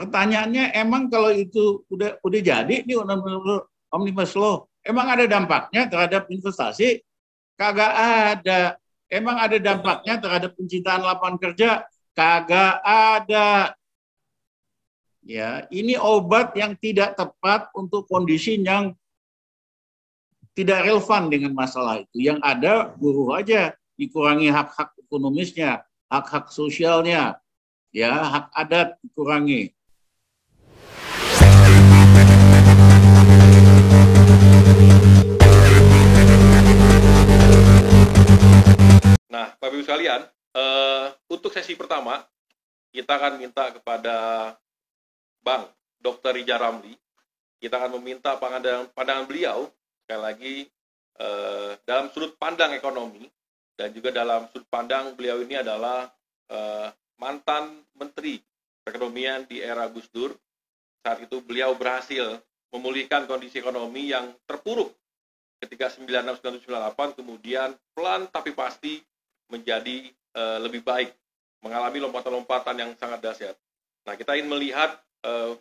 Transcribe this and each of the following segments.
Pertanyaannya, emang kalau itu udah jadi ini Omnibus Law, emang ada dampaknya terhadap investasi? Kagak ada. Emang ada dampaknya terhadap penciptaan lapangan kerja? Kagak ada. Ya, ini obat yang tidak tepat untuk kondisi yang tidak relevan dengan masalah itu. Yang ada buruh aja dikurangi hak-hak ekonomisnya, hak-hak sosialnya, ya, hak adat dikurangi. Nah, Bapak Ibu sekalian, untuk sesi pertama kita akan minta kepada Bang Dr. Ridza Ramli, kita akan meminta pandangan beliau sekali lagi dalam sudut pandang ekonomi dan juga dalam sudut pandang beliau ini adalah mantan Menteri Perekonomian di era Gus Dur. Saat itu beliau berhasil memulihkan kondisi ekonomi yang terpuruk ketika 96-98, kemudian pelan tapi pasti menjadi lebih baik, mengalami lompatan-lompatan yang sangat dahsyat. Nah, kita ingin melihat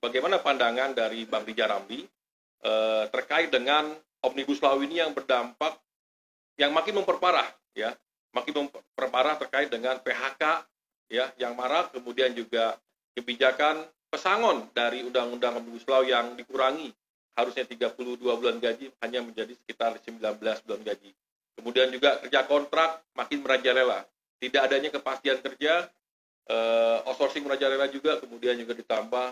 bagaimana pandangan dari Bang Ridza Ramli terkait dengan Omnibus Law ini yang berdampak, yang makin memperparah, ya, makin memperparah terkait dengan PHK, ya, yang marak, kemudian juga kebijakan pesangon dari Undang-Undang Omnibus Law yang dikurangi, harusnya 32 bulan gaji hanya menjadi sekitar 19 bulan gaji. Kemudian juga kerja kontrak makin merajalela, tidak adanya kepastian kerja, outsourcing merajalela juga, kemudian juga ditambah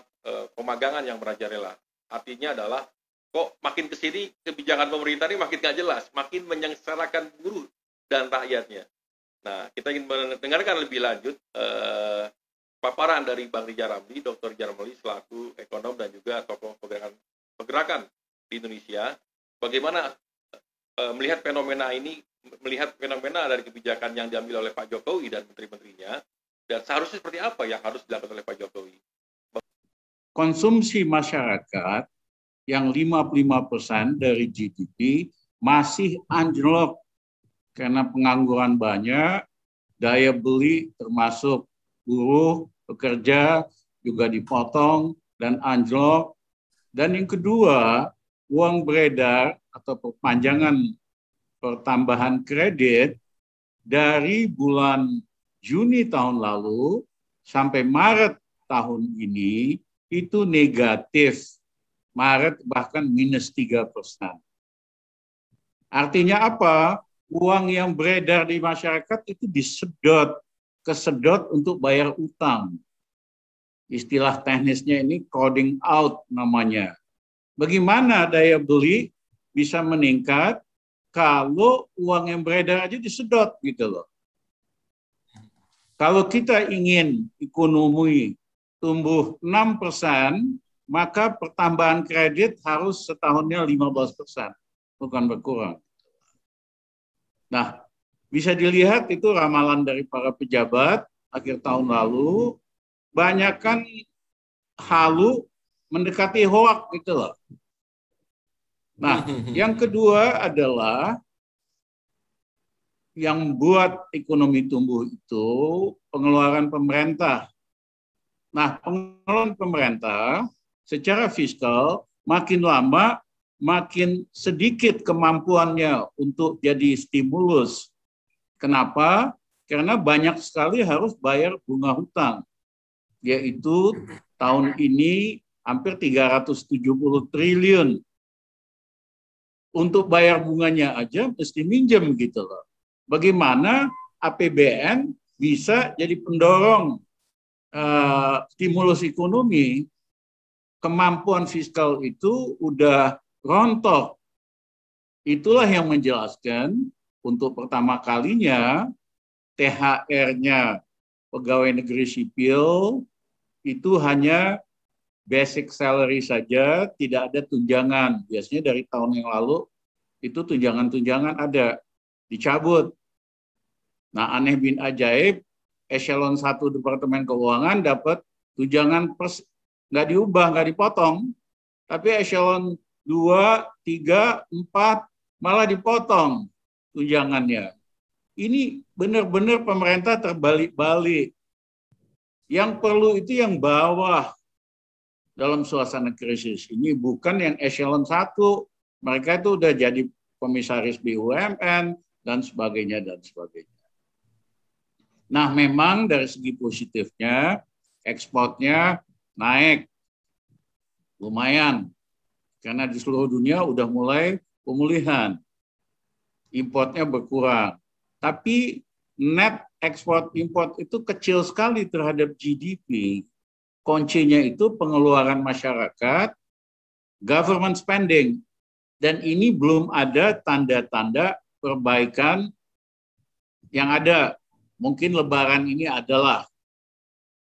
pemagangan yang merajalela. Artinya adalah kok makin kesini kebijakan pemerintah ini makin nggak jelas, makin menyengsarakan buruh dan rakyatnya. Nah, kita ingin mendengarkan lebih lanjut paparan dari Bang Ridza Ramli, Dr. Ridza Ramli selaku ekonom dan juga tokoh pergerakan di Indonesia, bagaimana melihat fenomena ini, melihat fenomena dari kebijakan yang diambil oleh Pak Jokowi dan menteri-menterinya, dan seharusnya seperti apa yang harus dilakukan oleh Pak Jokowi. Konsumsi masyarakat yang 55% dari GDP masih anjlok karena pengangguran banyak, daya beli termasuk buruh, pekerja juga dipotong dan anjlok. Dan yang kedua, uang beredar atau perpanjangan pertambahan kredit dari bulan Juni tahun lalu sampai Maret tahun ini itu negatif. Maret bahkan minus 3%. Artinya apa? Uang yang beredar di masyarakat itu kesedot untuk bayar utang. Istilah teknisnya ini crowding out namanya. Bagaimana daya beli bisa meningkat kalau uang yang beredar aja disedot gitu loh. Kalau kita ingin ekonomi tumbuh 6%, maka pertambahan kredit harus setahunnya 15%, bukan berkurang. Nah, bisa dilihat itu ramalan dari para pejabat akhir tahun lalu, banyak kan halu mendekati hoak gitu loh. Nah, yang kedua adalah yang buat ekonomi tumbuh itu pengeluaran pemerintah. Nah, pengeluaran pemerintah secara fiskal makin lama makin sedikit kemampuannya untuk jadi stimulus. Kenapa? Karena banyak sekali harus bayar bunga hutang. Yaitu tahun ini hampir 370 triliun. Untuk bayar bunganya aja mesti minjem gitu loh. Bagaimana APBN bisa jadi pendorong stimulus ekonomi? Kemampuan fiskal itu udah rontok. Itulah yang menjelaskan untuk pertama kalinya THR-nya pegawai negeri sipil itu hanya basic salary saja, tidak ada tunjangan. Biasanya dari tahun yang lalu itu tunjangan-tunjangan ada, dicabut. Nah, aneh bin ajaib, eselon 1 Departemen Keuangan dapat tunjangan nggak diubah, nggak dipotong. Tapi eselon 2, 3, 4 malah dipotong tunjangannya. Ini benar-benar pemerintah terbalik-balik. Yang perlu itu yang bawah. dalam suasana krisis ini bukan yang eselon 1. Mereka itu udah jadi komisaris BUMN dan sebagainya dan sebagainya. Nah, memang dari segi positifnya ekspornya naik lumayan karena di seluruh dunia udah mulai pemulihan. Importnya berkurang. Tapi net ekspor import itu kecil sekali terhadap GDP. Kuncinya itu pengeluaran masyarakat, government spending. Dan ini belum ada tanda-tanda perbaikan yang ada. Mungkin Lebaran ini adalah.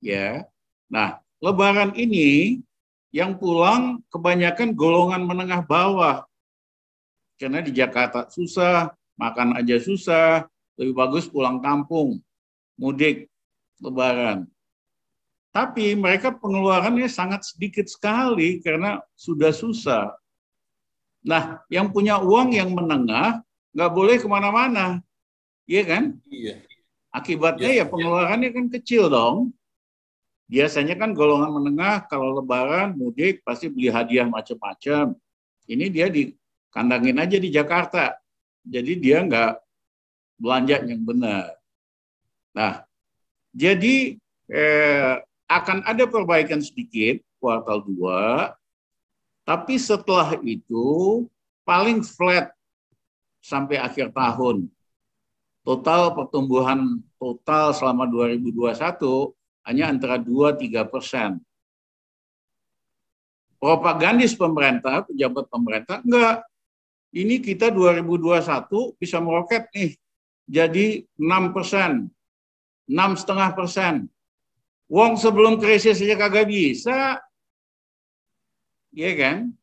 Ya. Nah, Lebaran ini yang pulang kebanyakan golongan menengah bawah. Karena di Jakarta susah, makan aja susah, lebih bagus pulang kampung, mudik, Lebaran. Tapi mereka pengeluarannya sangat sedikit sekali karena sudah susah. Nah, yang punya uang yang menengah nggak boleh kemana-mana, iya kan? Iya. Akibatnya ya pengeluarannya kan kecil dong. Biasanya kan golongan menengah kalau Lebaran mudik pasti beli hadiah macam-macam. Ini dia dikandangin aja di Jakarta, jadi dia nggak belanja yang benar. Nah, jadi akan ada perbaikan sedikit kuartal 2, tapi setelah itu paling flat sampai akhir tahun. Total pertumbuhan total selama 2021 hanya antara 2-3%. Propagandis pemerintah, pejabat pemerintah, enggak. Ini kita 2021 bisa meroket nih, jadi 6%, 6,5%. Wong sebelum krisis saja kagak bisa. Ya kan?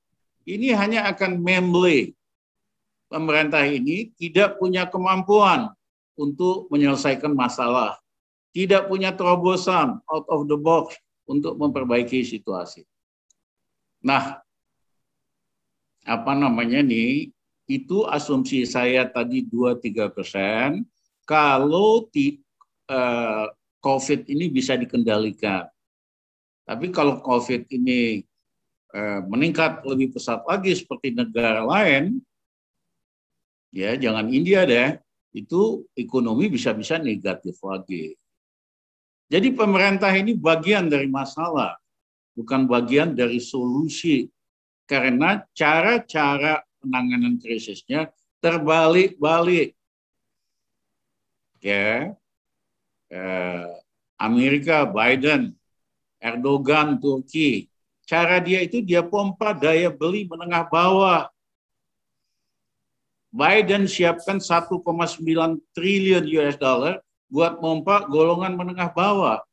Ini hanya akan memble. Pemerintah ini tidak punya kemampuan untuk menyelesaikan masalah. Tidak punya terobosan out of the box untuk memperbaiki situasi. Nah, apa namanya nih? Itu asumsi saya tadi 2-3%. Kalau COVID ini bisa dikendalikan. Tapi kalau COVID ini meningkat lebih pesat lagi seperti negara lain, ya jangan India deh, itu ekonomi bisa-bisa negatif lagi. Jadi pemerintah ini bagian dari masalah, bukan bagian dari solusi. Karena cara-cara penanganan krisisnya terbalik-balik. Ya, Amerika, Biden, Erdogan, Turki, cara dia itu dia pompa daya beli menengah bawah. Biden siapkan 1,9 triliun US dollar buat pompa golongan menengah bawah.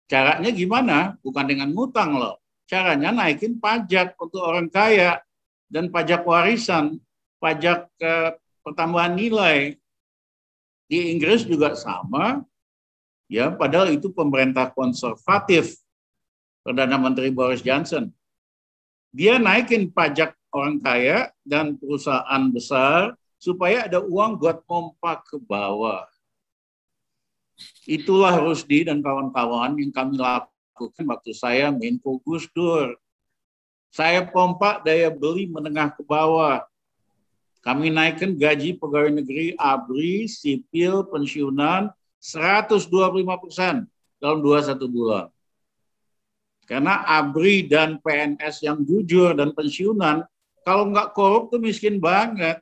Caranya gimana? Bukan dengan ngutang loh. Caranya naikin pajak untuk orang kaya dan pajak warisan, pajak pertambahan nilai. Di Inggris juga sama. Ya, padahal itu pemerintah konservatif. Perdana Menteri Boris Johnson. Dia naikin pajak orang kaya dan perusahaan besar supaya ada uang buat pompa ke bawah. Itulah Rusdi dan kawan-kawan yang kami lakukan waktu saya Menko Gus Dur. Saya pompa daya beli menengah ke bawah. Kami naikkan gaji pegawai negeri, ABRI, sipil, pensiunan 125% dalam 21 bulan. Karena ABRI dan PNS yang jujur dan pensiunan, kalau nggak korup tuh miskin banget.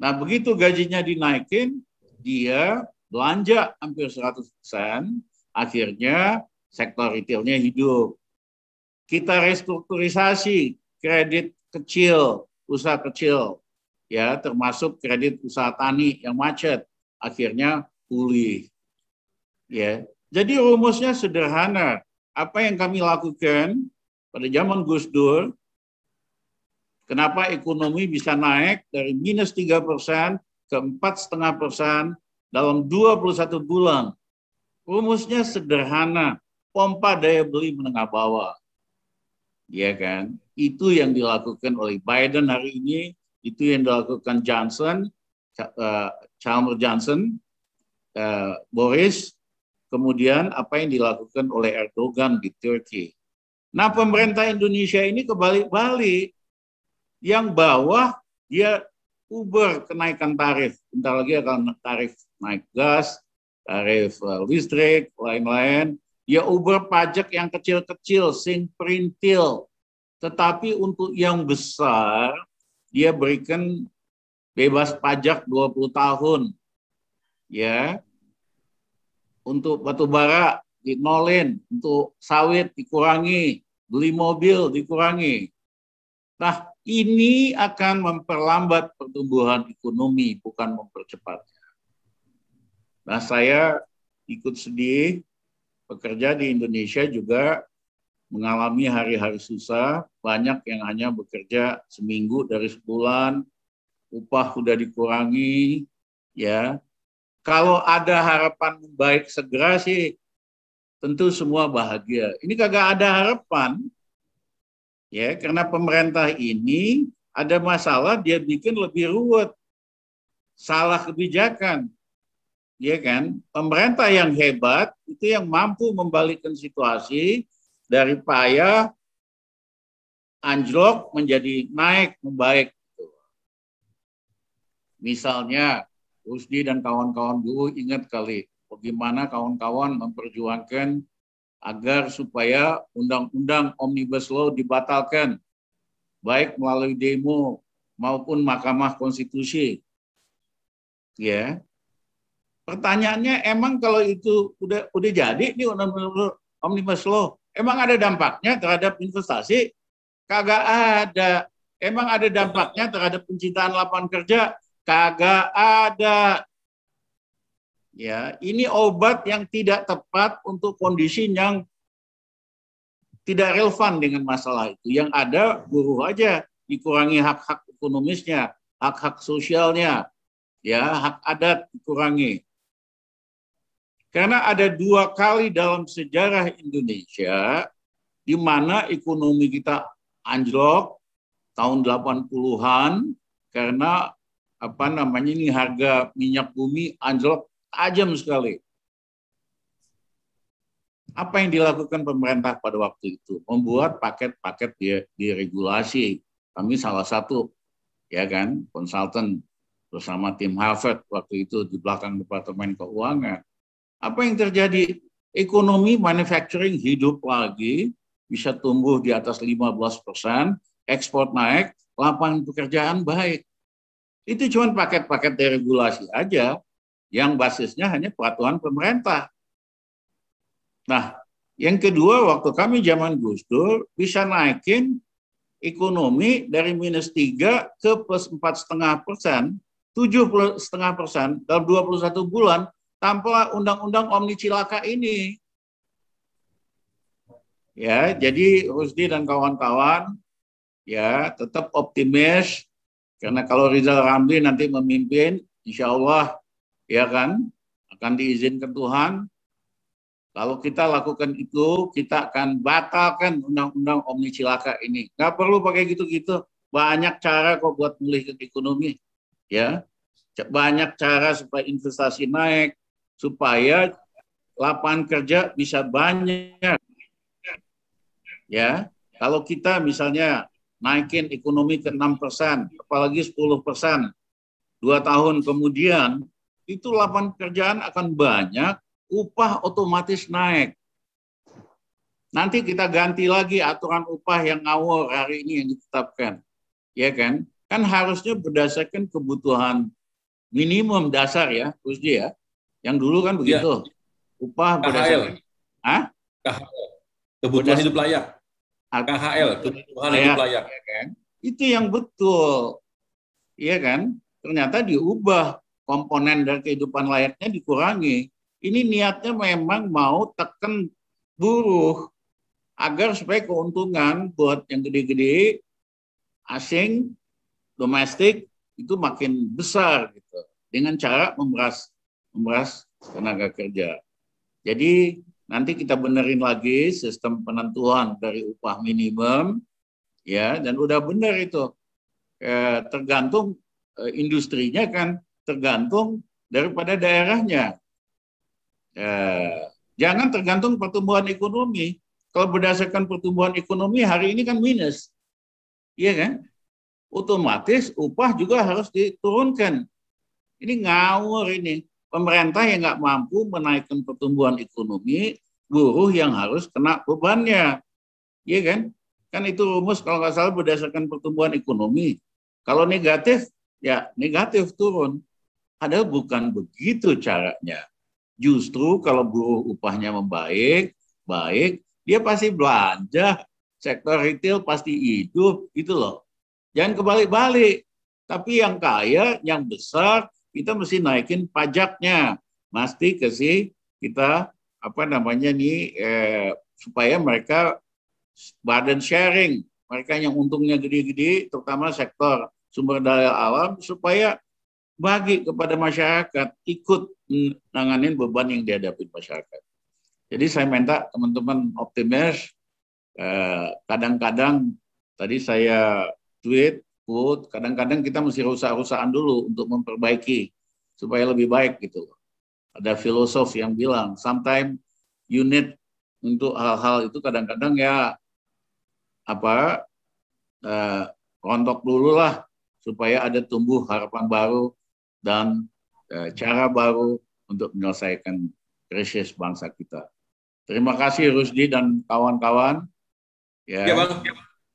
Nah, begitu gajinya dinaikin, dia belanja hampir 100%, akhirnya sektor retailnya hidup. Kita restrukturisasi kredit kecil, usaha kecil, ya termasuk kredit usaha tani yang macet, akhirnya pulih. Ya, jadi rumusnya sederhana. Apa yang kami lakukan pada zaman Gus Dur, kenapa ekonomi bisa naik dari minus 3% ke 4,5% dalam 21 bulan. Rumusnya sederhana, pompa daya beli menengah bawah. Ya kan? Itu yang dilakukan oleh Biden hari ini, itu yang dilakukan Johnson, Chalmers Johnson, Boris, kemudian apa yang dilakukan oleh Erdogan di Turki. Nah, pemerintah Indonesia ini kebalik-balik. Yang bawah dia Uber kenaikan tarif. Bentar lagi akan tarif naik gas, tarif listrik, lain-lain. Ya Uber pajak yang kecil-kecil, sing perintil. Tetapi untuk yang besar, dia berikan bebas pajak 20 tahun. Ya. Untuk batu bara dinolin, untuk sawit dikurangi, beli mobil dikurangi. Nah, ini akan memperlambat pertumbuhan ekonomi, bukan mempercepatnya. Nah, saya ikut sedih, pekerja di Indonesia juga mengalami hari-hari susah, banyak yang hanya bekerja seminggu dari sebulan, upah sudah dikurangi, ya. Kalau ada harapan membaik segera sih, tentu semua bahagia. Ini kagak ada harapan, ya, karena pemerintah ini ada masalah, dia bikin lebih ruwet, salah kebijakan, ya kan? Pemerintah yang hebat itu yang mampu membalikkan situasi dari payah anjlok menjadi naik, membaik. Misalnya, Rusdi dan kawan-kawan dulu ingat kali bagaimana kawan-kawan memperjuangkan agar supaya undang-undang Omnibus Law dibatalkan, baik melalui demo maupun Mahkamah Konstitusi. Ya, pertanyaannya emang kalau itu udah jadi nih undang-undang Omnibus Law, emang ada dampaknya terhadap investasi? Kagak ada. Emang ada dampaknya terhadap penciptaan lapangan kerja? Kagak ada. Ya, ini obat yang tidak tepat untuk kondisi yang tidak relevan dengan masalah itu. Yang ada buruh aja dikurangi hak-hak ekonomisnya, hak-hak sosialnya, ya, hak adat dikurangi. Karena ada 2 kali dalam sejarah Indonesia di mana ekonomi kita anjlok tahun 80-an karena ini harga minyak bumi anjlok tajam sekali. Apa yang dilakukan pemerintah pada waktu itu? Membuat paket-paket diregulasi. Kami salah satu, ya kan, konsultan bersama tim Harvard waktu itu di belakang Departemen Keuangan. Apa yang terjadi? Ekonomi manufacturing hidup lagi, bisa tumbuh di atas 15%, ekspor naik, lapangan pekerjaan baik. Itu cuma paket-paket deregulasi aja yang basisnya hanya peraturan pemerintah. Nah, yang kedua, waktu kami zaman Gus Dur bisa naikin ekonomi dari -3 ke +4,5%, 7,5% dalam 21 bulan tanpa undang-undang Omni Cilaka ini. Ya, jadi Rusdi dan kawan-kawan ya tetap optimis karena kalau Rizal Ramli nanti memimpin, insya Allah ya kan akan diizinkan Tuhan. Kalau kita lakukan itu, kita akan batalkan undang-undang Omni Cilaka ini. Nggak perlu pakai gitu-gitu. Banyak cara kok buat memulihkan ekonomi. Ya, banyak cara supaya investasi naik, supaya lapangan kerja bisa banyak. Ya, kalau kita misalnya naikin ekonomi ke 6%, apalagi 10%, 2 tahun kemudian, itu lapangan pekerjaan akan banyak, upah otomatis naik. Nanti kita ganti lagi aturan upah yang ngawur hari ini yang ditetapkan. Ya kan? Kan harusnya berdasarkan kebutuhan minimum dasar ya, Rusdi ya. Yang dulu kan begitu. Ya. Upah berdasarkan KHL. Kebutuhan hidup layak. KHL, kebutuhan hidup layak. Ya kan? Itu yang betul. Iya kan? Ternyata diubah, komponen dari kehidupan layaknya dikurangi. Ini niatnya memang mau tekan buruh agar supaya keuntungan buat yang gede-gede asing, domestik itu makin besar gitu. Dengan cara memeras tenaga kerja. Jadi nanti kita benerin lagi sistem penentuan dari upah minimum ya, dan udah bener itu. Tergantung industrinya kan tergantung daripada daerahnya. Jangan tergantung pertumbuhan ekonomi. Kalau berdasarkan pertumbuhan ekonomi hari ini kan minus. Iya kan? Otomatis upah juga harus diturunkan. Ini ngawur ini. Pemerintah yang nggak mampu menaikkan pertumbuhan ekonomi, buruh yang harus kena bebannya. Iya kan? Kan itu rumus kalau nggak salah berdasarkan pertumbuhan ekonomi. Kalau negatif, ya negatif turun. Padahal bukan begitu caranya. Justru kalau buruh upahnya membaik, baik, dia pasti belanja. Sektor retail pasti hidup, gitu loh. Jangan kebalik-balik. Tapi yang kaya, yang besar, kita mesti naikin pajaknya. Mesti kasih kita apa namanya nih supaya mereka badan sharing, mereka yang untungnya gede-gede, terutama sektor sumber daya alam, supaya bagi kepada masyarakat, ikut menanganin beban yang dihadapi masyarakat. Jadi saya minta teman-teman optimis. Kadang-kadang tadi saya tweet, quote, kadang-kadang kita mesti rusak-rusakan dulu untuk memperbaiki supaya lebih baik gitu. Ada filosof yang bilang, sometimes you need untuk hal-hal itu kadang-kadang ya rontok dulu lah supaya ada tumbuh harapan baru dan cara baru untuk menyelesaikan krisis bangsa kita. Terima kasih Rusdi dan kawan-kawan. Ya Bang.